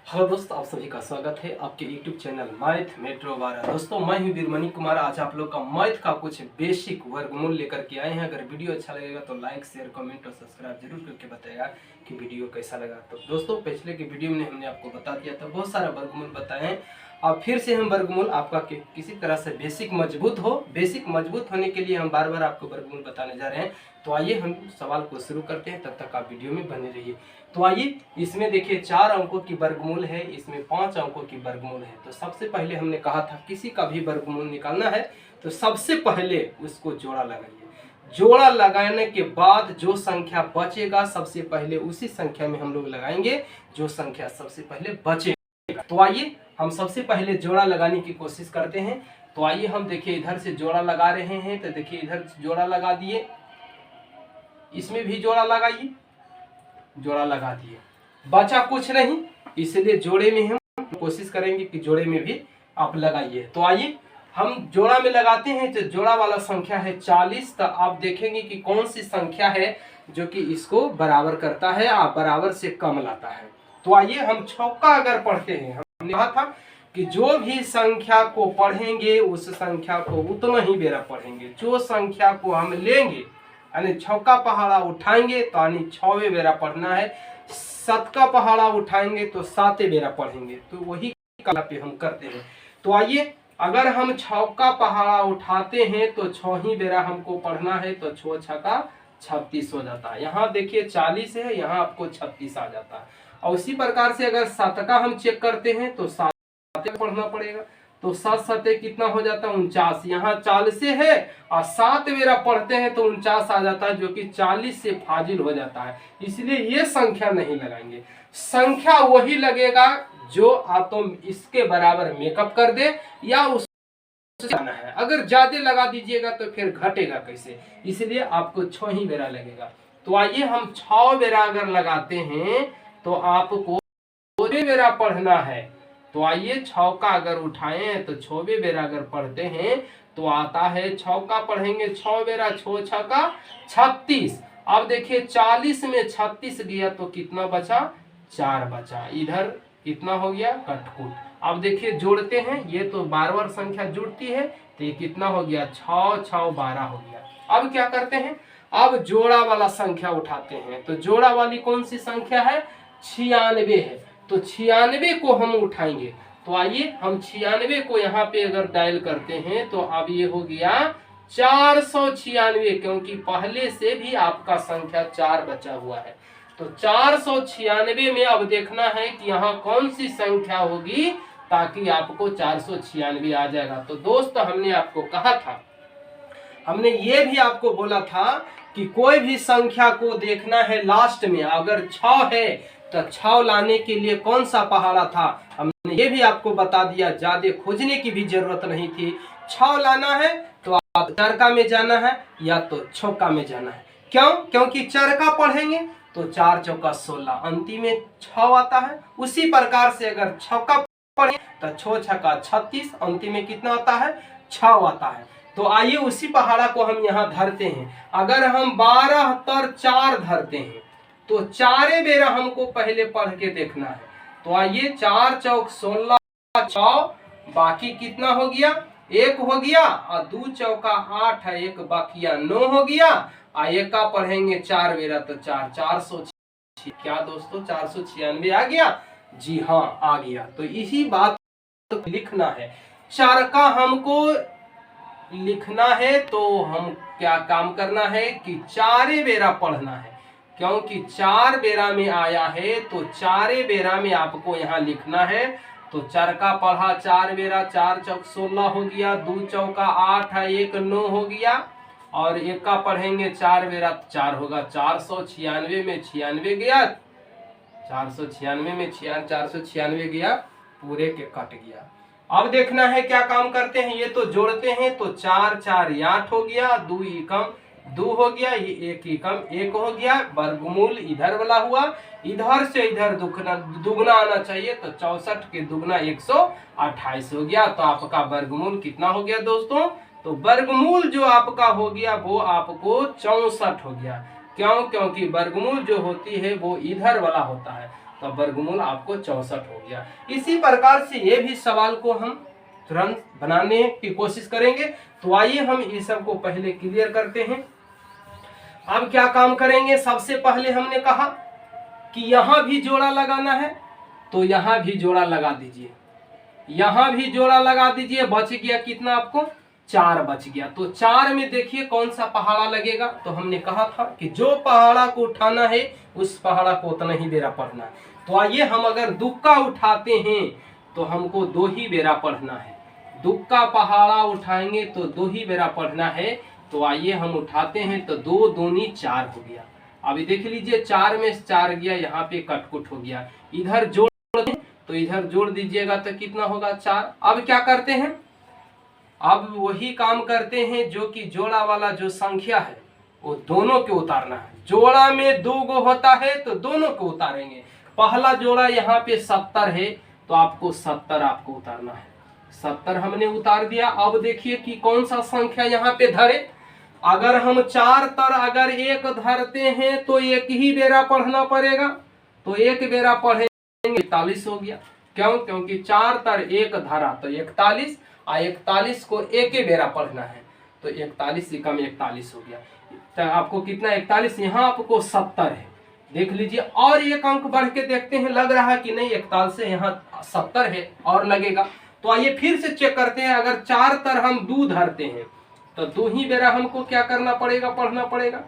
Hello दोस्तों, आप सभी का स्वागत है आपके YouTube चैनल मैथ मेट्रो 12। दोस्तों, मैं हूं बीरमणि कुमार। आज आप लोग का मैथ का कुछ बेसिक वर्गमूल लेकर के आए हैं। अगर वीडियो अच्छा लगेगा तो लाइक शेयर कमेंट और सब्सक्राइब जरूर करके बताएगा कि वीडियो कैसा लगा। तो दोस्तों, पिछले की वीडियो में हमने आपको बता दिया था, बहुत सारा वर्गमूल बताए हैं। अब फिर से हम वर्गमूल आपका किसी तरह से बेसिक मजबूत होने के लिए हम बार बार आपको वर्गमूल बताने जा रहे हैं। तो आइए हम सवाल को शुरू करते हैं, तब तक आप वीडियो में बने रहिए। तो आइए, इसमें देखिए 4 अंकों की वर्गमूल है, इसमें 5 अंकों की वर्गमूल है। तो सबसे पहले हमने कहा था किसी का भी वर्गमूल निकालना है तो सबसे पहले उसको जोड़ा लगाइए। जोड़ा लगाने के बाद जो संख्या बचेगा सबसे पहले उसी संख्या में हम लोग लगाएंगे जो संख्या सबसे पहले बचेगा। तो आइए हम सबसे पहले जोड़ा लगाने की कोशिश करते हैं। तो आइए हम देखिए इधर से जोड़ा लगा रहे हैं। तो देखिए इधर जोड़ा लगा दिए, इसमें भी जोड़ा लगाइए, जोड़ा लगा दिए, बचा कुछ नहीं, इसलिए जोड़े में हम कोशिश करेंगे कि जोड़े में भी आप लगाइए। तो आइए हम जोड़ा में लगाते हैं। तो जोड़ा वाला संख्या है 40। तो आप देखेंगे कि कौन सी संख्या है जो कि इसको बराबर करता है और बराबर से कम लाता है। तो आइए हम चौका अगर पढ़ते हैं, हमने कहा था कि जो भी संख्या को पढ़ेंगे उस संख्या को उतना ही बेरा पढ़ेंगे। जो संख्या को हम लेंगे यानी छक्का पहाड़ा उठाएंगे तो यानी 6वें बेरा पढ़ना है। 7 का पहाड़ा उठाएंगे तो 7वें बेरा पढ़ेंगे। तो वही कला पे हम करते हैं। तो आइए, अगर हम 6 का पहाड़ा उठाते हैं तो 6 ही बेरा हमको पढ़ना है। तो 6 छक्का 36 हो जाता है। यहाँ देखिए 40 है, यहाँ आपको 36 आ जाता है। और उसी प्रकार से अगर 7 का हम चेक करते हैं तो 7 पढ़ना पड़ेगा। तो 7 7 कितना हो जाता है 49। यहाँ 40 से है और 7 बेरा पढ़ते हैं तो 49 आ जाता है, जो कि 40 से फाजिल हो जाता है। इसलिए ये संख्या नहीं लगाएंगे। संख्या वही लगेगा जो आप तो इसके बराबर मेकअप कर दे या उस जाना है। अगर ज्यादा लगा दीजिएगा तो फिर घटेगा कैसे, इसलिए आपको 6 ही बेरा लगेगा। तो आइए हम 6 बेरा अगर लगाते हैं तो आपको 6 बेरा पढ़ना है। तो आइए 6 का अगर उठाएं तो 6वें बेरा अगर पढ़ते हैं तो आता है 6 का पढ़ेंगे 6 बेरा, 6 छक्का 36। अब देखिए 40 में 36 गया तो कितना बचा, 4 बचा। इधर कितना हो गया, कटकुट। अब देखिए जोड़ते हैं, ये तो बार बार संख्या जुड़ती है तो ये कितना हो गया, 6 6 12 हो गया। अब क्या करते हैं, अब जोड़ा वाला संख्या उठाते हैं। तो जोड़ा वाली कौन सी संख्या है, 96 है। तो 96 को हम उठाएंगे। तो आइए हम 96 को यहाँ पे अगर डायल करते हैं तो अब ये हो गया 496, क्योंकि पहले से भी आपका संख्या 4 बचा हुआ है। तो 496 में अब देखना है कि यहाँ कौन सी संख्या होगी ताकि आपको 496 आ जाएगा। तो दोस्त, हमने आपको कहा था, हमने ये भी आपको बोला था कि कोई भी संख्या को देखना है लास्ट में। अगर 6 है तो 6 लाने के लिए कौन सा पहाड़ा था, हमने ये भी आपको बता दिया। ज्यादा खोजने की भी जरूरत नहीं थी। 6 लाना है तो आप चरका में जाना है या तो छक्का में जाना है। क्यों, क्योंकि चरका पढ़ेंगे तो 4 चौका 16, अंतिम में 6 आता है। उसी प्रकार से अगर छक्का पढ़ें तो 6 छक्का 36, अंतिम में कितना आता है, 6 आता है। तो आइए उसी पहाड़ा को हम यहाँ धरते हैं। अगर हम 12 तर 4 धरते हैं तो 4 बेरा हमको पहले पढ़ के देखना है। तो आइए 4 चौक 16, 6, बाकी कितना हो गया, 1 हो गया, और 2 चौका 8 है, 1 बाकी 9 हो गया। और 1 का पढ़ेंगे 4 बेरा तो 4 406। क्या दोस्तों, 496 आ गया? जी हाँ, आ गया। तो इसी बात को लिखना है। चरका हमको लिखना है तो हम क्या काम करना है कि 4 बेरा पढ़ना है, क्योंकि 4 बेरा में आया है तो 4 बेरा में आपको यहाँ लिखना है। तो चरका पढ़ा 4 बेरा, 4 चौक 16 हो गया, 2 चौका 8 है, 1 9 हो गया, और 1 का पढ़ेंगे 4 बेरा 4 होगा। 496 में 96 गया, 496 में 496 गया, पूरे के कट गया। अब देखना है क्या काम करते हैं, ये तो जोड़ते हैं। तो 4 4 8 हो गया, 2 एकम 2 हो गया, ये 1 एकम 1 हो गया। वर्गमूल इधर वाला हुआ, इधर से इधर दुगना आना चाहिए। तो 64 के दुगना 128 हो गया। तो आपका वर्गमूल कितना हो गया दोस्तों, तो वर्गमूल जो आपका हो गया वो आपको 64 हो गया। क्यों, क्योंकि वर्गमूल जो होती है वो इधर वाला होता है। तो वर्गमूल आपको 64 हो गया। इसी प्रकार से ये भी सवाल को हम तुरंत बनाने की कोशिश करेंगे। तो आइए हम इस सब को पहले क्लियर करते हैं। अब क्या काम करेंगे, सबसे पहले हमने कहा कि यहाँ भी जोड़ा लगाना है, तो यहाँ भी जोड़ा लगा दीजिए, यहाँ भी जोड़ा लगा दीजिए। बच गया कितना आपको, 4 बच गया। तो 4 में देखिए कौन सा पहाड़ा लगेगा। तो हमने कहा था कि जो पहाड़ा को उठाना है उस पहाड़ा को उतना ही बेरा पढ़ना है। तो आइए हम अगर दुक्का उठाते हैं तो हमको 2 ही बेरा पढ़ना है। दुक्का पहाड़ा उठाएंगे तो 2 ही बेरा पढ़ना है। तो आइए हम उठाते हैं, तो 2 दूनी 4 हो गया। अभी देख लीजिए 4 में 4 गया, यहाँ पे कटकुट हो गया। इधर जोड़ तो इधर जोड़ दीजिएगा तो कितना होगा, 4। अब क्या करते हैं, अब वही काम करते हैं जो कि जोड़ा वाला जो संख्या है वो दोनों के उतारना है। जोड़ा में 2 गो होता है तो दोनों को उतारेंगे। पहला जोड़ा यहाँ पे 70 है तो आपको 70 आपको उतारना है। 70 हमने उतार दिया। अब देखिए कि कौन सा संख्या यहाँ पे धरे। अगर हम 4 तर अगर 1 धरते हैं तो एक ही बेरा पढ़ना पड़ेगा। तो एक बेरा पढ़े 41 हो गया। क्यों, क्योंकि 4 तर 1 धरा तो 41, और 41 को एक ही बेरा पढ़ना है। तो 41 से कम 41 हो गया। तो आपको कितना 41, यहाँ आपको 70 है। देख लीजिए और एक अंक बढ़ के देखते हैं, लग रहा है कि नहीं 41 से यहाँ 70 है और लगेगा। तो आइए फिर से चेक करते हैं। अगर 4 तर हम 2 धरते हैं तो 2 ही बेरा हमको क्या करना पड़ेगा, पढ़ना पड़ेगा।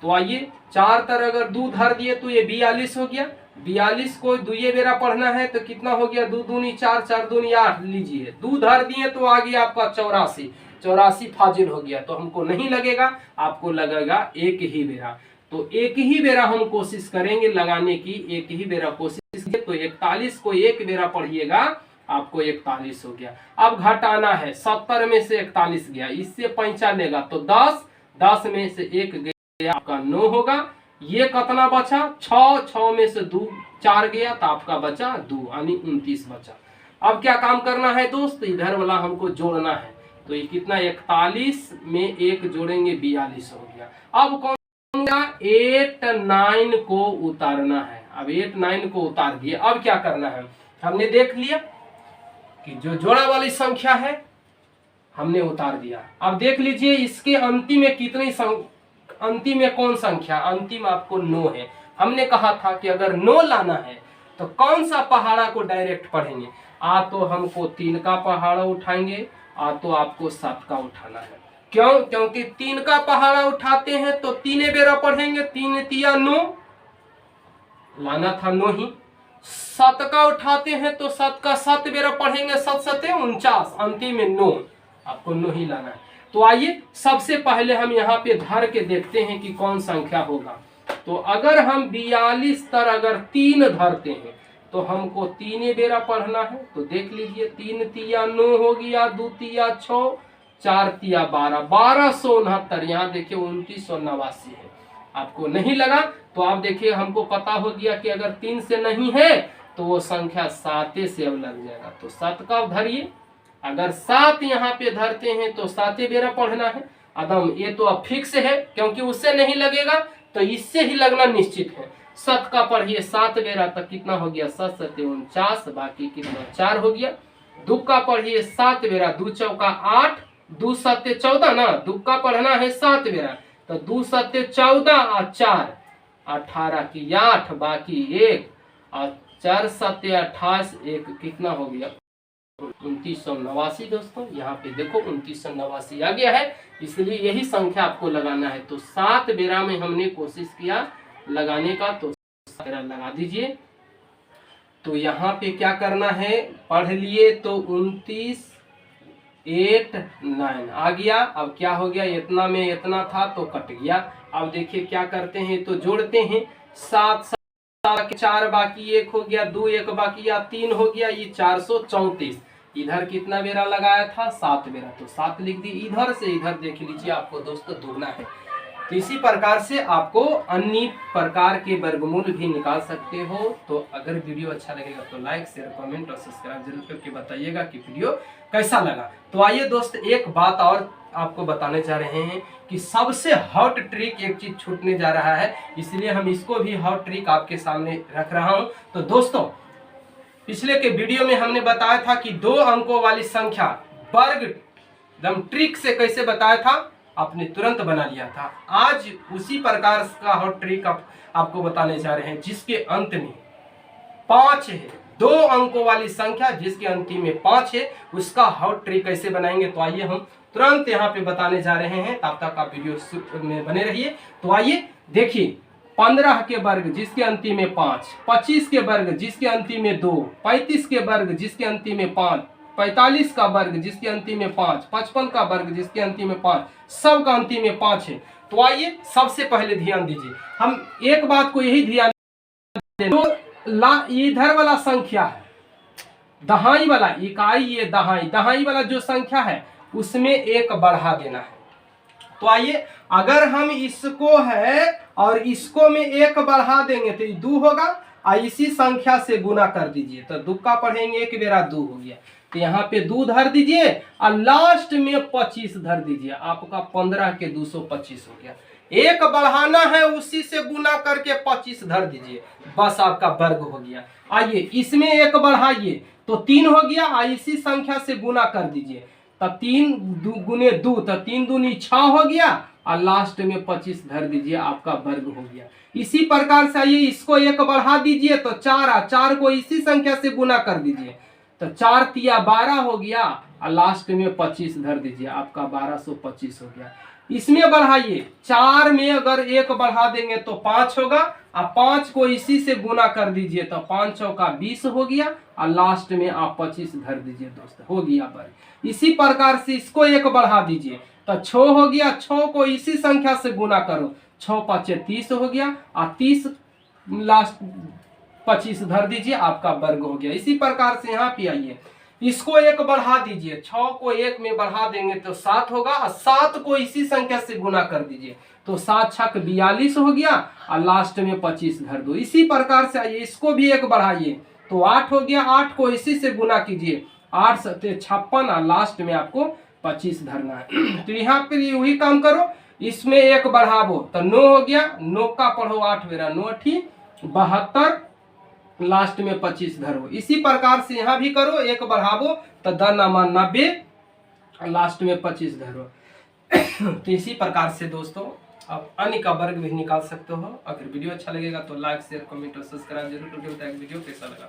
तो आइए 4 तर अगर 2 धर दिए तो ये 42 हो गया। 42 को 2 बेरा पढ़ना है तो कितना हो गया, 2 दूनी 4, 4 दूनी 8। लीजिए 2 धर दिए तो आ गया आपका 84। 84 फाजिल हो गया। तो हमको नहीं लगेगा, आपको लगेगा एक ही बेरा। तो एक ही बेरा हम कोशिश करेंगे लगाने की, एक ही बेरा कोशिश करेंगे। तो 41 को एक बेरा पढ़िएगा, आपको 41 हो गया। अब घटाना है, 70 में से 41 गया, इससे 5 लेगा तो 10, 10 में से 1 गया आपका 9 होगा। ये कितना बचा, 6, 6 में से 2 4 गया तो आपका बचा 2, यानी 29 बचा। अब क्या काम करना है दोस्त, इधर वाला हमको जोड़ना है। तो ये कितना, 41 में 1 जोड़ेंगे 42 हो गया। अब कौन 8 9 को उतारना है। अब 8 9 को उतार दिए। अब क्या करना है, हमने देख लिया कि जो जोड़ा वाली संख्या है हमने उतार दिया। अब देख लीजिए इसके अंतिम में कितनी अंतिम में कौन संख्या, अंतिम आपको 9 है। हमने कहा था कि अगर 9 लाना है तो कौन सा पहाड़ा को डायरेक्ट पढ़ेंगे। तो हमको 3 का पहाड़ा उठाएंगे, तो आपको 7 का उठाना है। क्यों, क्योंकि 3 का पहाड़ा उठाते हैं तो 3 बेरा पढ़ेंगे। 3 तिया 9, लाना था 9 ही। 7 का उठाते हैं तो 7 का 7 बेरा पढ़ेंगे, 7 7 49, अंतिम में 9, आपको 9 ही लाना है। तो आइए सबसे पहले हम यहाँ पे धर के देखते हैं कि कौन संख्या होगा। तो अगर हम 42 तर अगर 3 धरते हैं तो हमको 3 बेरा पढ़ना है। तो देख लीजिए 3 तिया 9 हो गया, 2 तिया 6, 4 तिया 12, 1269। यहाँ देखिए 2989 है। आपको नहीं लगा तो आप देखिए हमको पता हो गया कि अगर 3 से नहीं है तो वो संख्या 7 से अब लग जाएगा। तो 7 का धरिए। अगर 7 यहाँ पे धरते हैं तो 7 बेरा पढ़ना है। अदम ये तो अब फिक्स है, क्योंकि उससे नहीं लगेगा तो इससे ही लगना निश्चित है। 7 का पढ़िए 7 बेरा तक कितना हो गया, 7 7 49, बाकी कितना 4 हो गया। 2 का पढ़िए 7 बेरा, 2 चौका 8, 2 7 14 ना। 2 का पढ़ना है 7 बेरा तो 2 7 14 और 4 18 की 8, बाकी 1 और 4 7 28, 1 कितना हो गया 2989। दोस्तों यहाँ पे देखो 2989 आ गया है, इसलिए यही संख्या आपको लगाना है। तो 7 बेरा में हमने कोशिश किया लगाने का, तो 7 बेरा लगा दीजिए। तो यहाँ पे क्या करना है, पढ़ लिए तो 29 8 9 आ गया। अब क्या हो गया, इतना में इतना था तो कट गया। अब देखिए क्या करते हैं, तो जोड़ते हैं। 7 7 4 बाकी 1 हो गया, 2 1 बाकी 3 हो गया, ये 434। इधर कितना बेरा लगाया था, 7 बेरा, तो 7 लिख दी। इधर से इधर देख लीजिए आपको दोस्तों दुगना है। तो इसी प्रकार से आपको अन्य प्रकार के वर्गमूल भी निकाल सकते हो। तो अगर वीडियो अच्छा लगेगा तो लाइक शेयर कमेंट और सब्सक्राइब जरूर करके बताइएगा कि वीडियो कैसा लगा। तो आइए दोस्त एक बात और आपको बताने जा रहे हैं कि सबसे हॉट ट्रिक एक चीज छूटने जा रहा है, इसलिए हम इसको भी हॉट ट्रिक आपके सामने रख रहा हूं। तो दोस्तों, पिछले के वीडियो में हमने बताया था कि 2 अंकों वाली संख्या वर्ग एकदम ट्रिक से कैसे बताया था, आपने तुरंत बना लिया था। आज उसी प्रकार का हॉट ट्रिक आपको बताने जा रहे हैं, जिसके अंत में 5 है। 2 अंकों वाली संख्या जिसके अंतिम में 5 है, उसका हॉट ट्रिक कैसे बनाएंगे, तो आइए हम तुरंत यहाँ पे बताने जा रहे हैं। तब तक आप वीडियो में बने रहिए। तो आइए देखिए, 15 के वर्ग जिसके अंतिम में 5, 25 के वर्ग जिसके अंतिम में 2, 35 के वर्ग जिसके अंतिम में 5, 45 का वर्ग जिसके अंतिम में 5, 55 का वर्ग जिसके अंतिम में 5, सब का अंतिम में 5 है। तो आइए सबसे पहले ध्यान दीजिए, हम एक बात को यही ध्यान इधर वाला संख्या है, दहाई वाला इकाई, ये दहाई वाला जो संख्या है उसमें 1 बढ़ा देना है। तो आइए, अगर हम इसको है और इसको में 1 बढ़ा देंगे तो ये 2 होगा, और इसी संख्या से गुना कर दीजिए तो 2 का पढ़ेंगे 1 बेरा 2 हो गया। तो यहाँ पे 2 धर दीजिए और लास्ट में 25 धर दीजिए, आपका 15 के 225 हो गया। 1 बढ़ाना है, उसी से गुना करके 25 धर दीजिए, बस आपका वर्ग हो गया। आइए इसमें 1 बढ़ाइए तो 3 हो गया, और इसी संख्या से गुना कर दीजिए तो 3 गुने 2 तो 3 दूनी 6 हो गया, और लास्ट में 25 धर दीजिए, आपका वर्ग हो गया। इसी प्रकार से आइए इसको 1 बढ़ा दीजिए तो 4 को इसी संख्या से गुना कर दीजिए तो 4 तिया 12 हो गया, और लास्ट में 25 धर दीजिए, आपका 1225 हो गया। इसमें बढ़ाइए, 4 में अगर 1 बढ़ा देंगे तो 5 होगा, और 5 को इसी से गुना कर दीजिए तो 5 चौका 20 हो गया, और लास्ट में आप 25 धर दीजिए दोस्त, हो गया वर्ग। इसी प्रकार से इसको 1 बढ़ा दीजिए तो 6 हो गया, 6 को इसी संख्या से गुना करो, 6 5 30 हो गया, और 30 लास्ट 25 धर दीजिए, आपका वर्ग हो गया। इसी प्रकार से यहाँ पे आइए, इसको 1 बढ़ा दीजिए, 6 को 1 में बढ़ा देंगे तो 7 होगा, और 7 को इसी संख्या से गुना कर दीजिए तो 7 छक 42 हो गया, और लास्ट में 25 धर दो। इसी प्रकार से आइए इसको भी 1 बढ़ाइए तो 8 हो गया, 8 को इसी से गुना कीजिए, 8 सत्ते 56, और लास्ट में आपको 25 धरना है। तो यहाँ पे वही काम करो, इसमें 1 बढ़ावो तो 9 हो गया, 9 का पढ़ो 8 बेरा 9 8 72, लास्ट में 25 धरो। इसी प्रकार से यहाँ भी करो, 1 बढ़ावो तो 90, लास्ट में 25 धरो। तो इसी प्रकार से दोस्तों आप अन्य का वर्ग भी निकाल सकते हो। अगर वीडियो अच्छा लगेगा तो लाइक शेयर कमेंट और सब्सक्राइब जरूर करिए। वीडियो कैसा लगा।